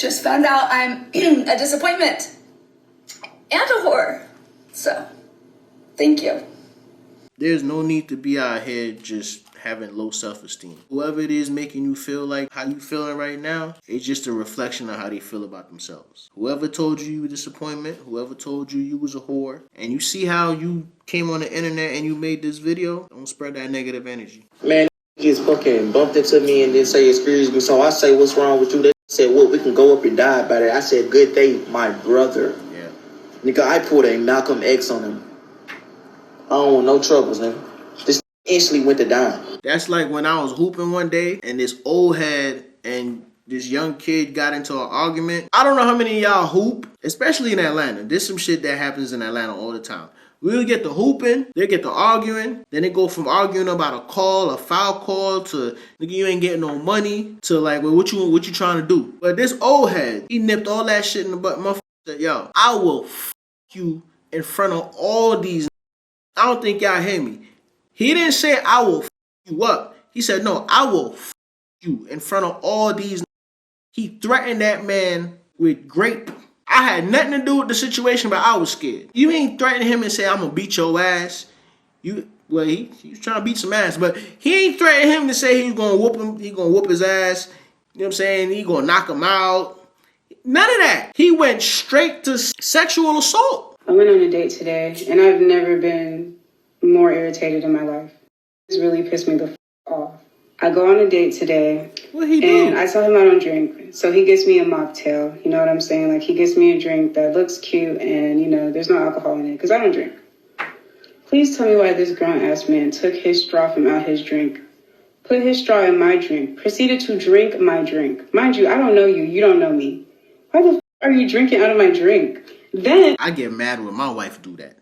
just found out I'm a disappointment and a whore. So, thank you. There's no need to be out here just having low self-esteem. Whoever it is making you feel like how you feeling right now, it's just a reflection of how they feel about themselves. Whoever told you were a disappointment, whoever told you you was a whore, and you see how you came on the internet and you made this video, don't spread that negative energy. Man, just fucking bumped into me and then say, excuse me. So I say, what's wrong with you? They said, well, we can go up and die about it. I said, good day, my brother. Yeah. Nigga, I pulled a Malcolm X on him. I don't want no troubles, nigga. This instantly went to dime. That's like when I was hooping one day and this old head and this young kid got into an argument. I don't know how many of y'all hoop, especially in Atlanta. There's some shit that happens in Atlanta all the time. We'll get to hooping, they get to arguing, then they go from arguing about a call, a foul call, to nigga you ain't getting no money, to like, well, what you trying to do? But this old head, he nipped all that shit in the butt. Motherfucker said, yo, I will f you in front of all these. I don't think y'all hear me. He didn't say I will f you up. He said, no, I will f you in front of all these. He threatened that man with grape. I had nothing to do with the situation, but I was scared. You ain't threatening him and say, I'm going to beat your ass. He was trying to beat some ass, but he ain't threatening him to say he's going to whoop him. He's going to whoop his ass. You know what I'm saying? He going to knock him out. None of that. He went straight to sexual assault. I went on a date today, and I've never been more irritated in my life. This really pissed me the f off. I go on a date today, What he do? and I tell him I don't drink. So he gets me a mocktail, you know what I'm saying? Like, he gets me a drink that looks cute and, you know, there's no alcohol in it, because I don't drink. Please tell me why this grown-ass man took his straw from out his drink, put his straw in my drink, proceeded to drink my drink. Mind you, I don't know you, you don't know me. Why the f are you drinking out of my drink? Then I get mad when my wife do that.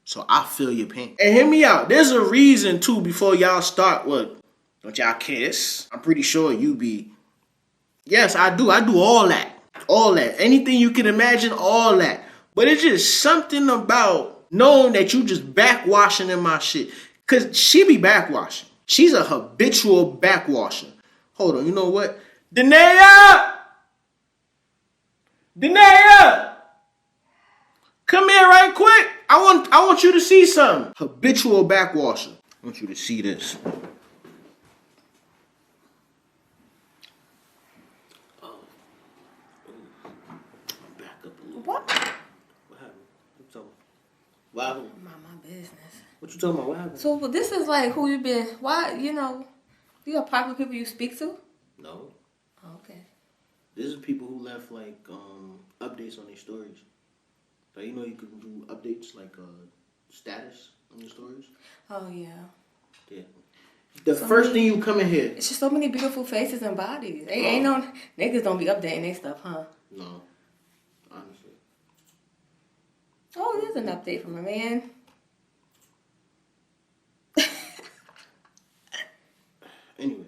So I feel your pain. And hear me out. There's a reason, too, before y'all start what? Don't y'all kiss? I'm pretty sure you be. Yes, I do. I do all that. All that. Anything you can imagine, all that. But it's just something about knowing that you just backwashing in my shit. Because she be backwashing. She's a habitual backwasher. Hold on. You know what? Danae! Danae! Come here right quick. I want you to see something. Habitual backwasher. I want you to see this. What? What happened? What you talking about? What happened? Mind my business. What you talking about? What happened? So this is like who you been, why, you know, you got popular people you speak to? No. Oh, okay. This is people who left like updates on their stories. Like you know you can do updates like status on your stories. Oh, yeah. Yeah. The first thing you come in here. It's just so many beautiful faces and bodies. Ain't no, niggas don't be updating their stuff, huh? No. Honestly. Oh, there's an update from a man. Anyway.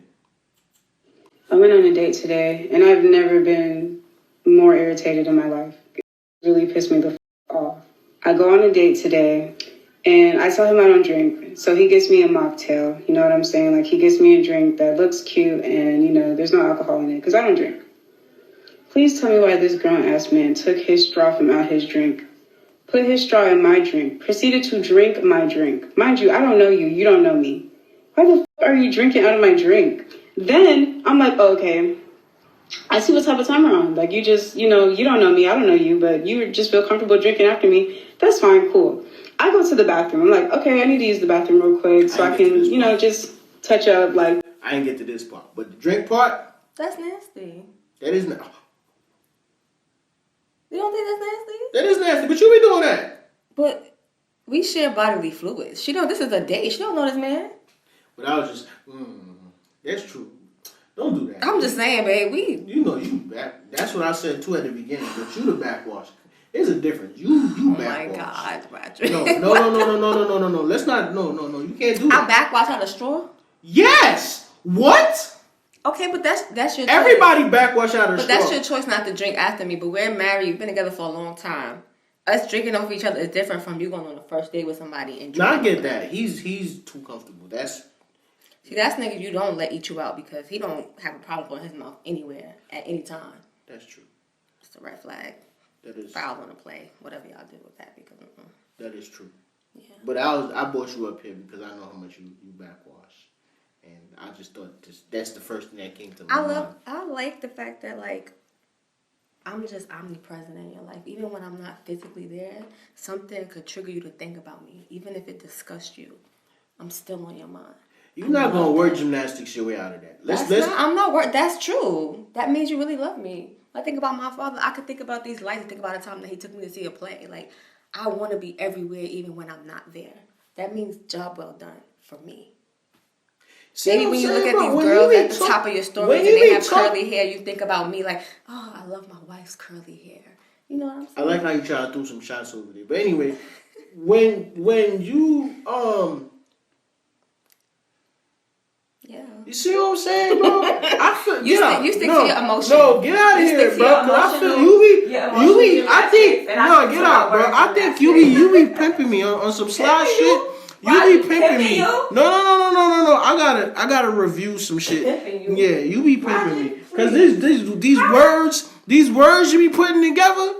I went on a date today, and I've never been more irritated in my life. It really pissed me the f off. I go on a date today, and I tell him I don't drink. So he gets me a mocktail, you know what I'm saying? Like, he gets me a drink that looks cute and, you know, there's no alcohol in it, because I don't drink. Please tell me why this grown-ass man took his straw from out his drink, put his straw in my drink, proceeded to drink my drink. Mind you, I don't know you, you don't know me. Why the f are you drinking out of my drink? Then I'm like, oh, okay, I see what type of time we're on. Like, you just, you know, you don't know me, I don't know you, but you just feel comfortable drinking after me. That's fine, cool. I go to the bathroom. I'm like, okay, I need to use the bathroom real quick so I can, you know, just touch up. Like, I didn't get to this part, but the drink part. That's nasty. That is not. You don't think that's nasty? That is nasty, but you be doing that. But we share bodily fluids. She don't. This is a date. She don't know this man. But I was just, that's true. Don't do that. I'm just saying, babe. You know you back. That's what I said too at the beginning. But you the backwash. There's a difference. You Oh backwash. my God, Patrick. No. Let's not. No. You can't do I that. backwash out of straw. Yes. What? Okay, but that's your choice. Everybody backwash out of straw. But that's your choice not to drink after me. But we're married. We've been together for a long time. Us drinking off each other is different from you going on the first date with somebody and drinking. No, I get that. He's too comfortable. See, that's nigga you don't let eat you out because he don't have a problem putting his mouth anywhere at any time. That's true. That's a red flag. That is. Foul on the play. Whatever y'all do with that, because that is true. Yeah. But I brought you up here because I know how much you backwash, and I just thought that's the first thing that came to my mind. I like the fact that like I'm just omnipresent in your life. Even when I'm not physically there, something could trigger you to think about me. Even if it disgusts you, I'm still on your mind. You're not gonna word gymnastics your way out of that. I'm not worried. That's true. That means you really love me. I think about my father. I could think about these lights. Think about the time that he took me to see a play. Like, I want to be everywhere even when I'm not there. That means job well done for me. See, maybe when you look at these girls at the top of your stories and they have curly hair, you think about me like, oh, I love my wife's curly hair. You know what I'm saying? I like how you try to throw some shots over there. But anyway, when you yeah. You see what I'm saying, bro? I feel you stick to your emotions. No, get out of here, bro. Cause I feel you be. I think get out, bro. I think you be pimping me on some slide shit. You be pimping me. No. I gotta review some shit. Yeah, you be pimping me. Cause these words you be putting together.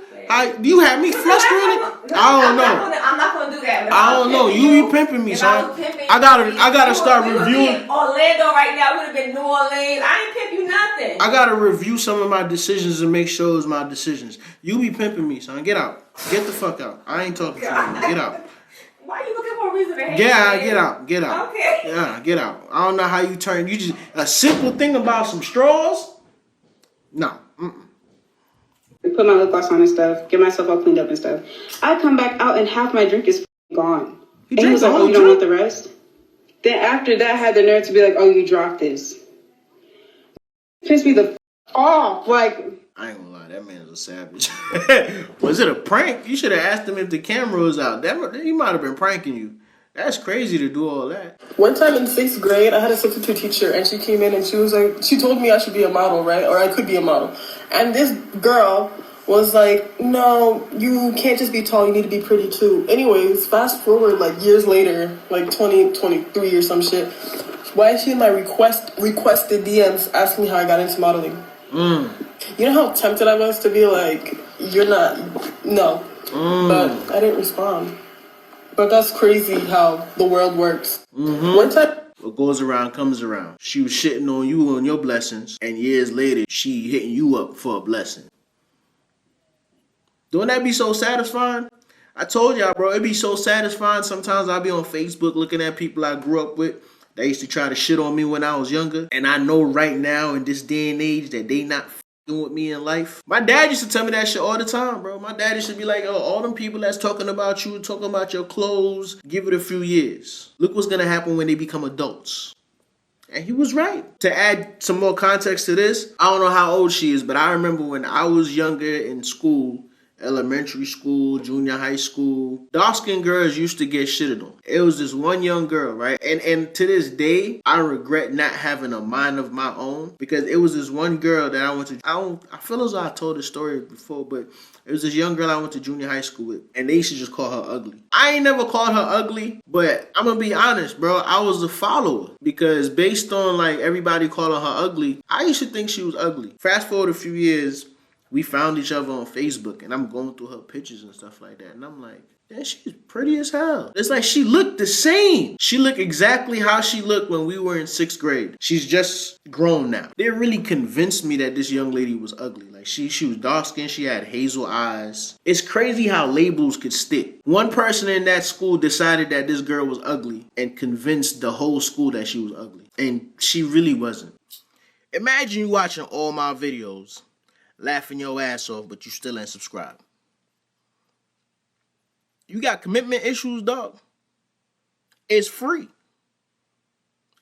You have me flustered. I don't know. I'm not gonna do that. I don't know. You be pimping me, son. I gotta start reviewing. Orlando right now would have been New Orleans. I ain't pimp you nothing. I gotta review some of my decisions and make sure it's my decisions. You be pimping me, son. Get out. Get the fuck out. I ain't talking to you. Get out. Why are you looking for a reason to hate? Get out. Okay. Yeah, get out. I don't know how you turn. You just a simple thing about some straws. No. Put my lip gloss on and stuff, get myself all cleaned up and stuff. I come back out and half my drink is gone. And he was like, oh, you don't want the rest? Then after that, I had the nerve to be like, oh, you dropped this. Pissed me the off. Like, I ain't gonna lie, that man is a savage. Was it a prank? You should have asked him if the camera was out. He might have been pranking you. That's crazy to do all that. One time in 6th grade, I had a substitute teacher, and she came in and she was like, she told me I should be a model, right? Or I could be a model. And this girl was like, no, you can't just be tall, you need to be pretty too. Anyways, fast forward like years later, like 2023 or some shit. Why is she in my requested DMs asking me how I got into modeling? You know how tempted I was to be like, you're not, no. But I didn't respond. But that's crazy how the world works. One time, what goes around comes around. She was shitting on you on your blessings, and years later, she hitting you up for a blessing. Don't that be so satisfying? I told y'all, bro, it be so satisfying. Sometimes I'll be on Facebook looking at people I grew up with. They used to try to shit on me when I was younger. And I know right now in this day and age that they not with me in life. My dad used to tell me that shit all the time, bro. My dad used to be like, oh, all them people that's talking about you, talking about your clothes, give it a few years. Look what's gonna happen when they become adults. And he was right. To add some more context to this, I don't know how old she is, but I remember when I was younger in school, elementary school, junior high school, dark-skinned girls used to get shitted on. It was this one young girl, right? And to this day, I regret not having a mind of my own because it was this one girl that I went to, I feel as though I told this story before, but it was this young girl I went to junior high school with, and they used to just call her ugly. I ain't never called her ugly, but I'm gonna be honest, bro, I was a follower because based on like everybody calling her ugly, I used to think she was ugly. Fast forward a few years, we found each other on Facebook, and I'm going through her pictures and stuff like that, and I'm like, man, she's pretty as hell. It's like she looked the same. She looked exactly how she looked when we were in 6th grade. She's just grown now. They really convinced me that this young lady was ugly. Like she was dark-skinned, she had hazel eyes. It's crazy how labels could stick. One person in that school decided that this girl was ugly and convinced the whole school that she was ugly. And she really wasn't. Imagine you watching all my videos, laughing your ass off, but you still ain't subscribed. You got commitment issues, dog? It's free.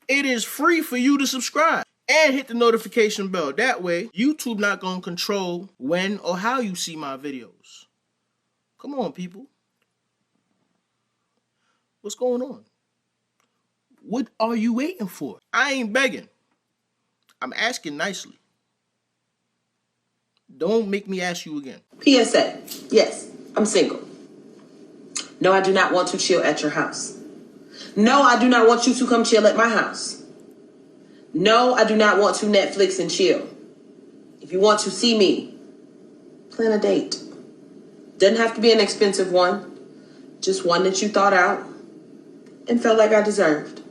It is free for you to subscribe and hit the notification bell. That way, YouTube not gonna control when or how you see my videos. Come on, people. What's going on? What are you waiting for? I ain't begging. I'm asking nicely. Don't make me ask you again. PSA, yes, I'm single. No, I do not want to chill at your house. No, I do not want you to come chill at my house. No, I do not want to Netflix and chill. If you want to see me, plan a date. Doesn't have to be an expensive one. Just one that you thought out and felt like I deserved.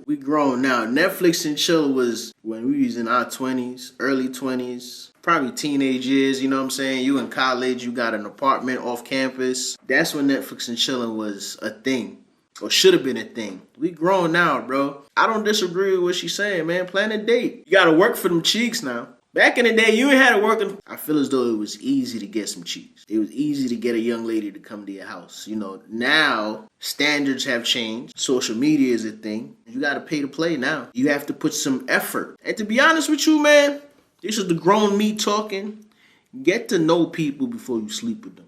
We grown now. Netflix and chill was when we was in our 20s, early 20s, probably teenage years, you know what I'm saying? You in college, you got an apartment off campus. That's when Netflix and chilling was a thing. Or should have been a thing. We grown now, bro. I don't disagree with what she's saying, man. Plan a date. You gotta work for them cheeks now. Back in the day, you ain't had to work. I feel as though it was easy to get some cheeks. It was easy to get a young lady to come to your house. You know, now standards have changed. Social media is a thing. You gotta pay to play now. You have to put some effort. And to be honest with you, man, this is the grown me talking. Get to know people before you sleep with them.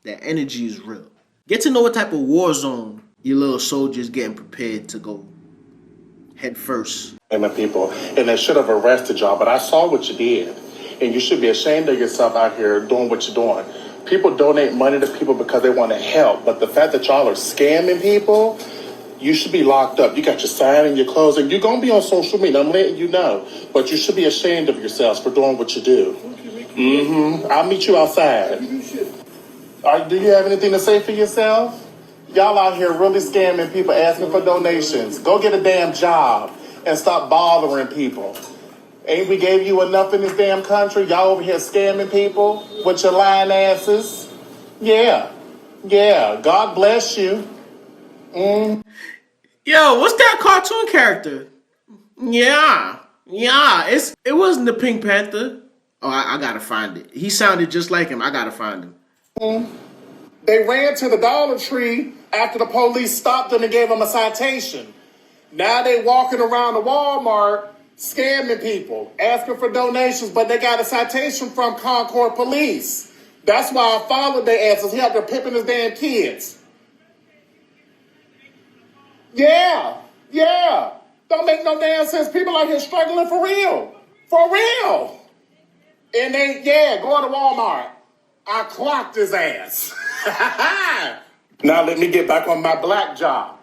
That energy is real. Get to know what type of war zone your little soldiers getting prepared to go head first. And the people, and they should have arrested y'all, but I saw what you did. And you should be ashamed of yourself out here doing what you're doing. People donate money to people because they want to help, but the fact that y'all are scamming people, you should be locked up. You got your sign and your clothes, and you're going to be on social media, I'm letting you know. But you should be ashamed of yourselves for doing what you do. I'll meet you outside. Do you have anything to say for yourself? Y'all out here really scamming people, asking for donations. Go get a damn job and stop bothering people. Ain't we gave you enough in this damn country? Y'all over here scamming people with your lying asses? Yeah. God bless you. Yo, what's that cartoon character? Yeah. It wasn't the Pink Panther. Oh, I gotta find it. He sounded just like him. I gotta find him. They ran to the Dollar Tree after the police stopped them and gave them a citation. Now they walking around the Walmart scamming people, asking for donations, but they got a citation from Concord Police. That's why I followed their asses. He out there pimping his damn kids. Yeah. Don't make no damn sense. People out here struggling for real. And they, going to Walmart. I clocked his ass. Now let me get back on my black job.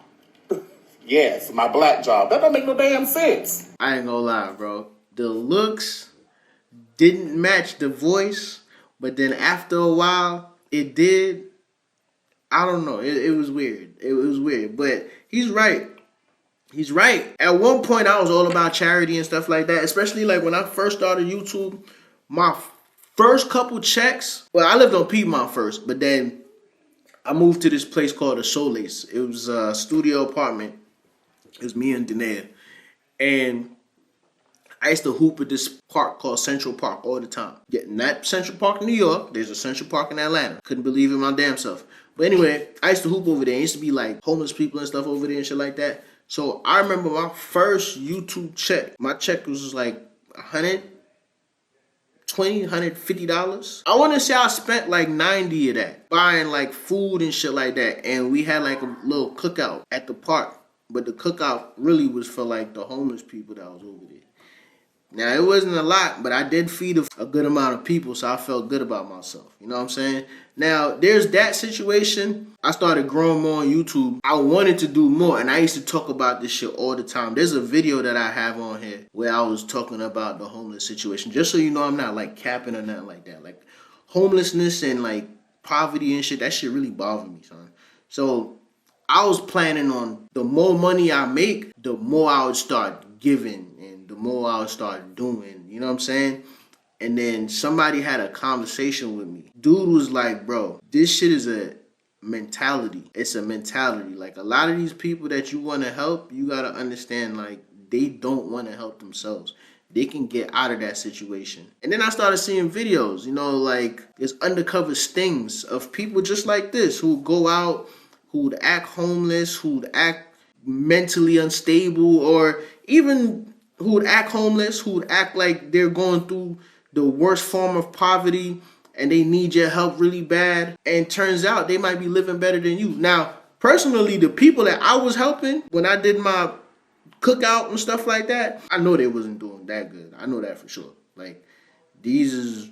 Yes, my black job. That don't make no damn sense. I ain't gonna lie, bro. The looks didn't match the voice, but then after a while, it did. I don't know. It was weird. It was weird. But he's right. He's right. At one point, I was all about charity and stuff like that, especially like when I first started YouTube. My first couple checks, well, I lived on Piedmont first, but then I moved to this place called the Solace. It was a studio apartment. It was me and Danae. And I used to hoop at this park called Central Park all the time. Yeah, not Central Park in New York. There's a Central Park in Atlanta. Couldn't believe it my damn self. But anyway, I used to hoop over there. It used to be like homeless people and stuff over there and shit like that. So I remember my first YouTube check. My check was like $120, $150. I want to say I spent like 90 of that buying like food and shit like that. And we had like a little cookout at the park. But the cookout really was for like the homeless people that was over there. Now, it wasn't a lot, but I did feed a good amount of people, so I felt good about myself. You know what I'm saying? Now, there's that situation. I started growing more on YouTube. I wanted to do more, and I used to talk about this shit all the time. There's a video that I have on here where I was talking about the homeless situation. Just so you know, I'm not like capping or nothing like that. Like, homelessness and like poverty and shit, that shit really bothered me, son. So I was planning on the more money I make, the more I would start giving and the more I would start doing. You know what I'm saying? And then somebody had a conversation with me. Dude was like, bro, this shit is a mentality. It's a mentality. Like, a lot of these people that you want to help, you got to understand, like, they don't want to help themselves. They can get out of that situation. And then I started seeing videos, you know, like, there's undercover stings of people just like this who go out, who would act homeless, who would act mentally unstable, or even who would act homeless, who would act like they're going through the worst form of poverty and they need your help really bad. And turns out they might be living better than you. Now, personally, the people that I was helping when I did my cookout and stuff like that, I know they wasn't doing that good. I know that for sure. Like, these is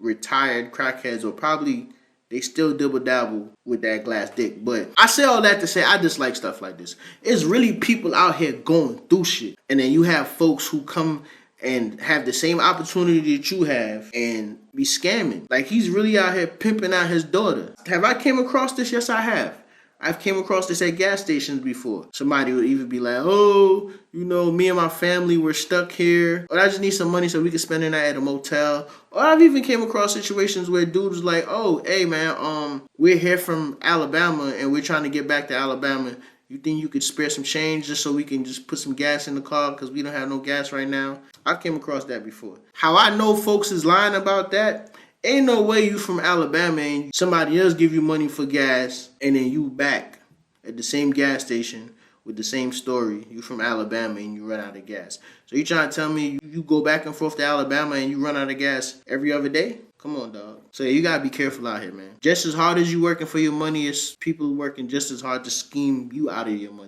retired crackheads, or probably they still dibble dabble with that glass dick. But I say all that to say I dislike stuff like this. It's really people out here going through shit. And then you have folks who come and have the same opportunity that you have and be scamming. Like, he's really out here pimping out his daughter. Have I came across this? Yes, I have. I've came across this at gas stations before. Somebody would even be like, oh, you know, me and my family, we're stuck here. Or I just need some money so we can spend the night at a motel. Or I've even came across situations where dude was like, oh, hey, man, we're here from Alabama and we're trying to get back to Alabama. You think you could spare some change just so we can just put some gas in the car because we don't have no gas right now? I came across that before. How I know folks is lying about that, ain't no way you from Alabama and somebody else give you money for gas and then you back at the same gas station with the same story. You from Alabama and you run out of gas. So you trying to tell me you go back and forth to Alabama and you run out of gas every other day? Come on, dog. So yeah, you gotta be careful out here, man. Just as hard as you working for your money, it's people working just as hard to scheme you out of your money.